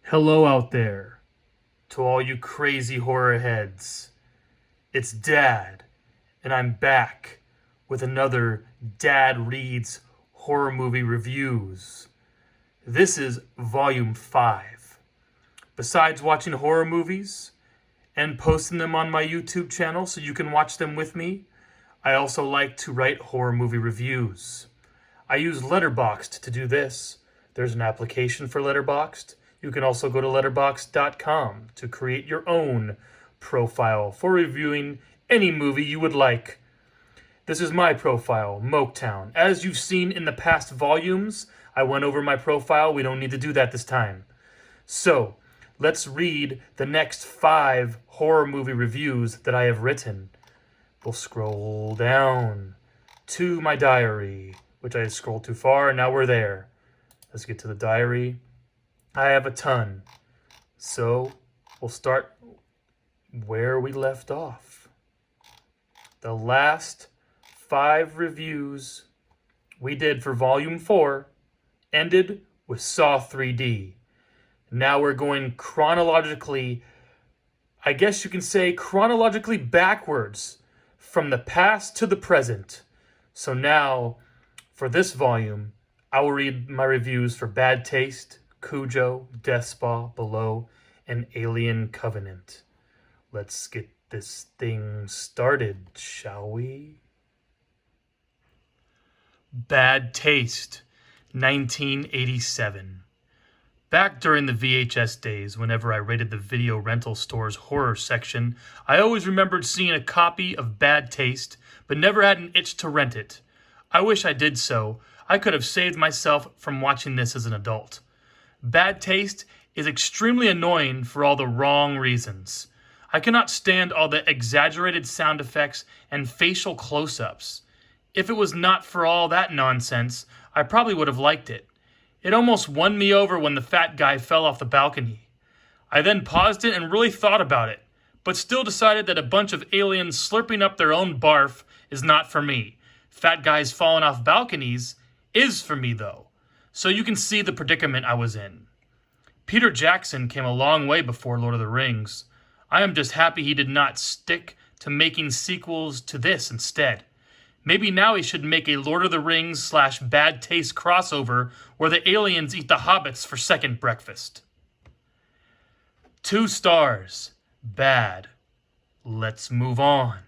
Hello out there, to all you crazy horror heads. It's Dad, and I'm back with another Dad Reads Horror Movie Reviews. This is Volume 5. Besides watching horror movies and posting them on my YouTube channel so you can watch them with me, I also like to write horror movie reviews. I use Letterboxd to do this. There's an application for Letterboxd. You can also go to letterboxd.com to create your own profile for reviewing any movie you would like. This is my profile, Moketown. As you've seen in the past volumes, I went over my profile. We don't need to do that this time. So, let's read the next 5 horror movie reviews that I have written. We'll scroll down to my diary, which I scrolled too far, and now we're there. Let's get to the diary. I have a ton. So we'll start where we left off. The last 5 reviews we did for Volume 4 ended with Saw 3D. Now we're going chronologically, I guess you can say chronologically backwards from the past to the present. So now, for this volume, I will read my reviews for Bad Taste, Cujo, Death Spa, Below, and Alien Covenant. Let's get this thing started, shall we? Bad Taste, 1987. Back during the VHS days, whenever I raided the video rental store's horror section, I always remembered seeing a copy of Bad Taste, but never had an itch to rent it. I wish I did so. I could have saved myself from watching this as an adult. Bad Taste is extremely annoying for all the wrong reasons. I cannot stand all the exaggerated sound effects and facial close-ups. If it was not for all that nonsense, I probably would have liked it. It almost won me over when the fat guy fell off the balcony. I then paused it and really thought about it, but still decided that a bunch of aliens slurping up their own barf is not for me. Fat guys falling off balconies is for me, though. So you can see the predicament I was in. Peter Jackson came a long way before Lord of the Rings. I am just happy he did not stick to making sequels to this instead. Maybe now he should make a Lord of the Rings / Bad Taste crossover where the aliens eat the hobbits for second breakfast. 2 stars. Bad. Let's move on.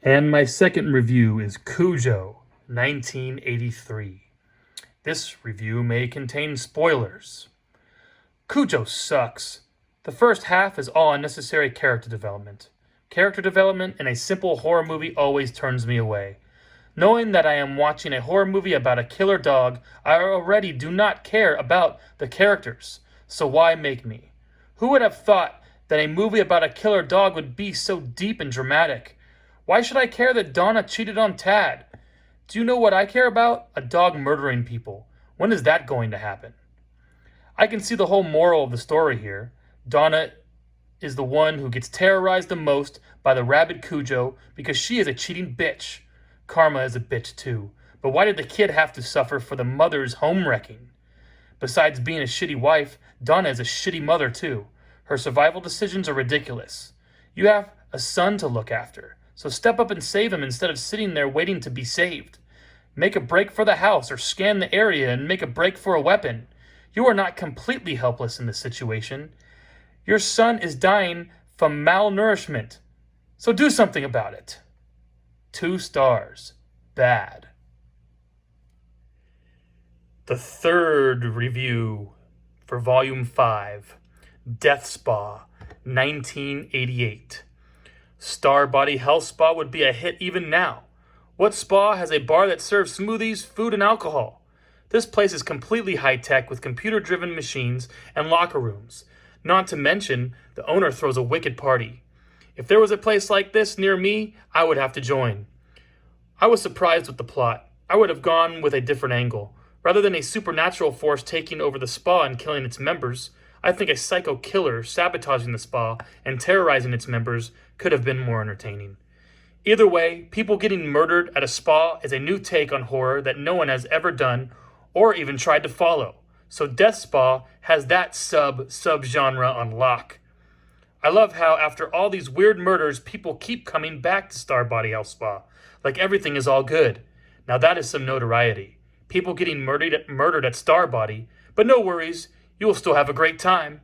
And my second review is Cujo, 1983. This review may contain spoilers. Cujo sucks. The first half is all unnecessary character development. Character development in a simple horror movie always turns me away. Knowing that I am watching a horror movie about a killer dog, I already do not care about the characters. So why make me? Who would have thought that a movie about a killer dog would be so deep and dramatic? Why should I care that Donna cheated on Tad? Do you know what I care about? A dog murdering people. When is that going to happen? I can see the whole moral of the story here. Donna is the one who gets terrorized the most by the rabid Cujo because she is a cheating bitch. Karma is a bitch too. But why did the kid have to suffer for the mother's home wrecking? Besides being a shitty wife, Donna is a shitty mother too. Her survival decisions are ridiculous. You have a son to look after, so step up and save him instead of sitting there waiting to be saved. Make a break for the house or scan the area and make a break for a weapon. You are not completely helpless in this situation. Your son is dying from malnourishment, so do something about it. 2 stars. Bad. The third review for Volume 5, Death Spa, 1988. Star Body Health Spa would be a hit even now. What spa has a bar that serves smoothies, food, and alcohol? This place is completely high-tech with computer-driven machines and locker rooms. Not to mention, the owner throws a wicked party. If there was a place like this near me, I would have to join. I was surprised with the plot. I would have gone with a different angle. Rather than a supernatural force taking over the spa and killing its members, I think a psycho killer sabotaging the spa and terrorizing its members could have been more entertaining. Either way, people getting murdered at a spa is a new take on horror that no one has ever done or even tried to follow. so Death Spa has that subgenre on lock. I love how after all these weird murders, people keep coming back to Star Body Health Spa, like everything is all good. Now that is some notoriety. People getting murdered at Star Body, but no worries, you will still have a great time.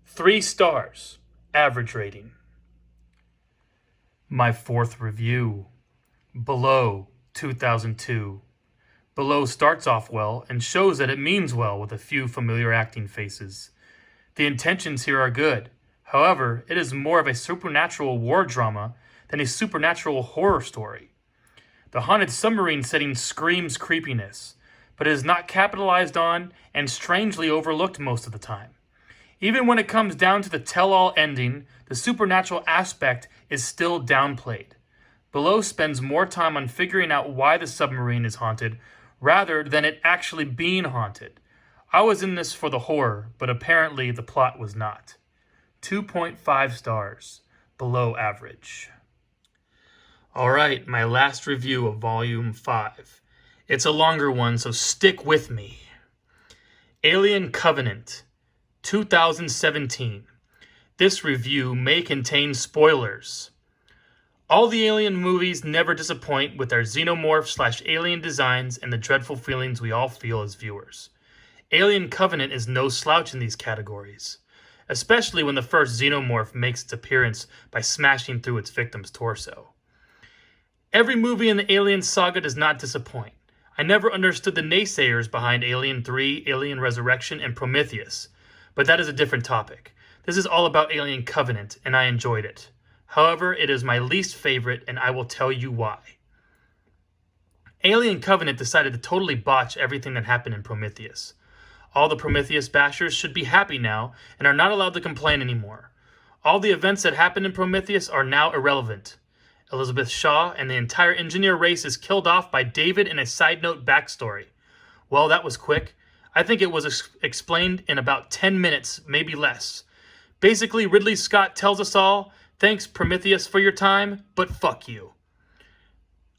3 stars, average rating. My 4th review, Below 2002. Below starts off well and shows that it means well with a few familiar acting faces. The intentions here are good. However, it is more of a supernatural war drama than a supernatural horror story. The haunted submarine setting screams creepiness, but it is not capitalized on and strangely overlooked most of the time. Even when it comes down to the tell-all ending, the supernatural aspect is still downplayed. Below spends more time on figuring out why the submarine is haunted rather than it actually being haunted. I was in this for the horror, but apparently the plot was not. 2.5 stars, below average. Alright, my last review of Volume 5. It's a longer one, so stick with me. Alien Covenant, 2017. This review may contain spoilers. All the Alien movies never disappoint with their xenomorph/alien designs and the dreadful feelings we all feel as viewers. Alien Covenant is no slouch in these categories, especially when the first xenomorph makes its appearance by smashing through its victim's torso. Every movie in the Alien saga does not disappoint. I never understood the naysayers behind Alien 3, Alien Resurrection, and Prometheus, but that is a different topic. This is all about Alien Covenant, and I enjoyed it. However, it is my least favorite, and I will tell you why. Alien Covenant decided to totally botch everything that happened in Prometheus. All the Prometheus bashers should be happy now and are not allowed to complain anymore. All the events that happened in Prometheus are now irrelevant. Elizabeth Shaw and the entire engineer race is killed off by David in a side note backstory. Well, that was quick. I think it was explained in about 10 minutes, maybe less. Basically, Ridley Scott tells us all, thanks Prometheus for your time, but fuck you.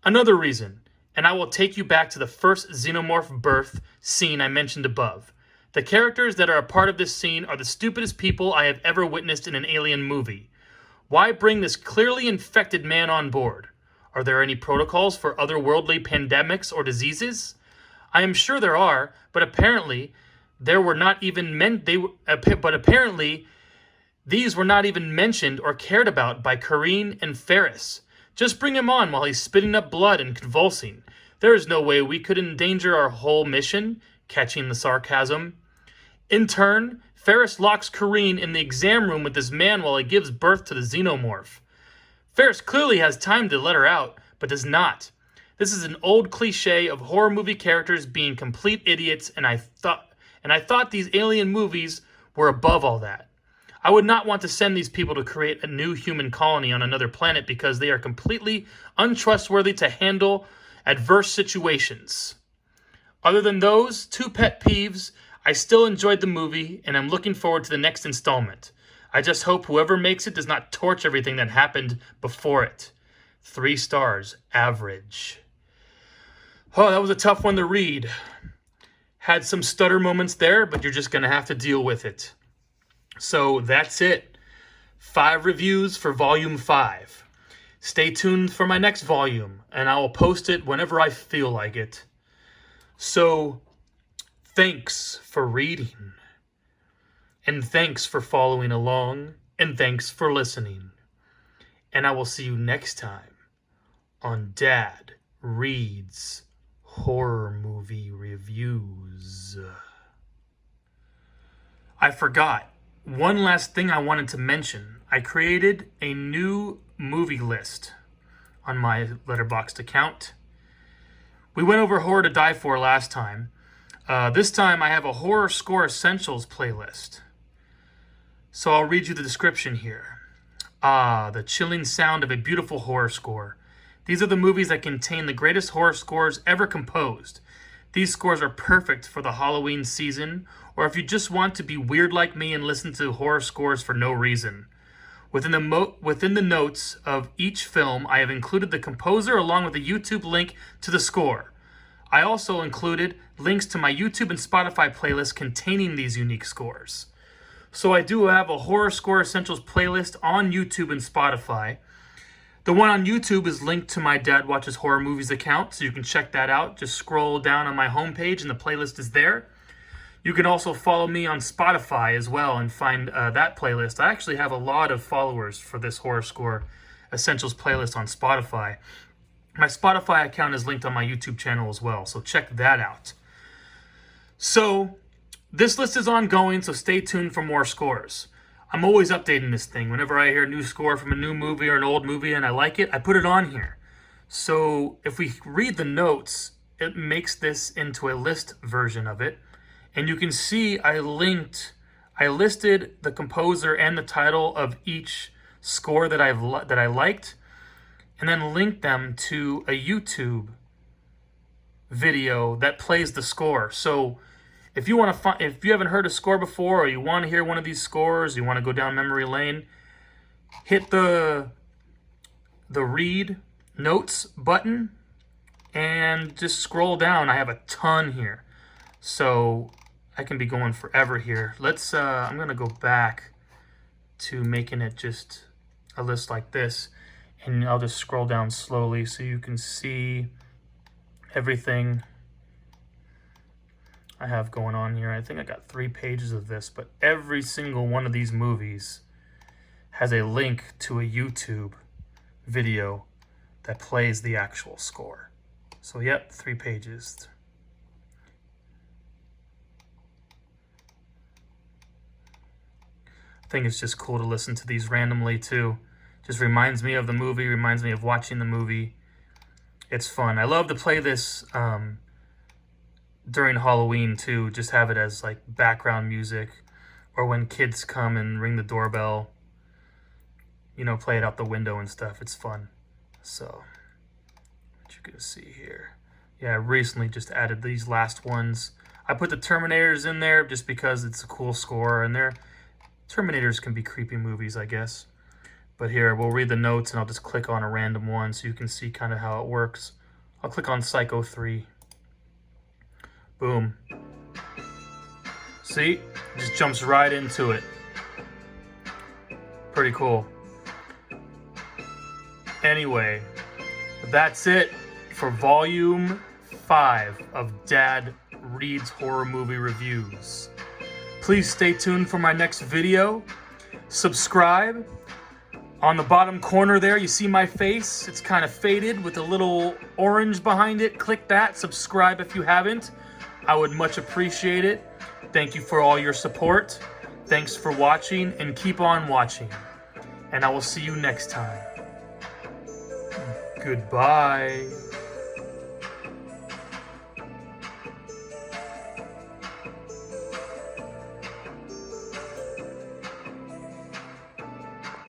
Another reason, and I will take you back to the first xenomorph birth scene I mentioned above. The characters that are a part of this scene are the stupidest people I have ever witnessed in an alien movie. Why bring this clearly infected man on board? Are there any protocols for otherworldly pandemics or diseases? I am sure there are, but apparently these were not even mentioned or cared about by Corrine and Ferris. Just bring him on while he's spitting up blood and convulsing. There is no way we could endanger our whole mission, catching the sarcasm. In turn, Ferris locks Corrine in the exam room with this man while he gives birth to the xenomorph. Ferris clearly has time to let her out, but does not. This is an old cliche of horror movie characters being complete idiots, and I thought these alien movies were above all that. I would not want to send these people to create a new human colony on another planet because they are completely untrustworthy to handle adverse situations. Other than those 2 pet peeves, I still enjoyed the movie, and I'm looking forward to the next installment. I just hope whoever makes it does not torch everything that happened before it. 3 stars, average. Oh, that was a tough one to read. Had some stutter moments there, but you're just going to have to deal with it. So that's it. 5 reviews for Volume 5. Stay tuned for my next volume, and I will post it whenever I feel like it. So, thanks for reading, and thanks for following along, and thanks for listening. And I will see you next time on Dad Reads Horror Movie Reviews. I forgot. One last thing I wanted to mention. I created a new movie list on my Letterboxd account. We went over Horror to Die For last time. This time I have a Horror Score Essentials playlist. So I'll read you the description here. The chilling sound of a beautiful horror score. These are the movies that contain the greatest horror scores ever composed. These scores are perfect for the Halloween season, or if you just want to be weird like me and listen to horror scores for no reason. Within the notes of each film, I have included the composer along with a YouTube link to the score. I also included links to my YouTube and Spotify playlists containing these unique scores. So I do have a Horror Score Essentials playlist on YouTube and Spotify. The one on YouTube is linked to my Dad Watches Horror Movies account, so you can check that out. Just scroll down on my homepage and the playlist is there. You can also follow me on Spotify as well and find that playlist. I actually have a lot of followers for this Horror Score Essentials playlist on Spotify. My Spotify account is linked on my YouTube channel as well, so check that out. So, this list is ongoing, so stay tuned for more scores. I'm always updating this thing. Whenever I hear a new score from a new movie or an old movie and I like it, I put it on here. So, if we read the notes, it makes this into a list version of it. And you can see I listed the composer and the title of each score that I liked, and then linked them to a YouTube video that plays the score. So if you haven't heard a score before, or you want to hear one of these scores, you want to go down memory lane, hit the read notes button and just scroll down. I have a ton here, so I can be going forever here. I'm gonna go back to making it just a list like this, and I'll just scroll down slowly so you can see everything I have going on here. I think I got 3 pages of this, but every single one of these movies has a link to a YouTube video that plays the actual score. So yep, 3 pages. I think it's just cool to listen to these randomly too. Just reminds me of the movie, reminds me of watching the movie. It's fun. I love to play this during Halloween too. Just have it as like background music, or when kids come and ring the doorbell, you know, play it out the window and stuff. It's fun. So, what you can see here. Yeah, I recently just added these last ones. I put the Terminators in there just because it's a cool score, and Terminators can be creepy movies, I guess. But here, we'll read the notes, and I'll just click on a random one so you can see kind of how it works. I'll click on Psycho 3. Boom. See? It just jumps right into it. Pretty cool. Anyway, that's it for Volume 5 of Dad Reads Horror Movie Reviews. Please stay tuned for my next video. Subscribe. On the bottom corner there, you see my face. It's kind of faded with a little orange behind it. Click that. Subscribe if you haven't. I would much appreciate it. Thank you for all your support. Thanks for watching, and keep on watching. And I will see you next time. Goodbye.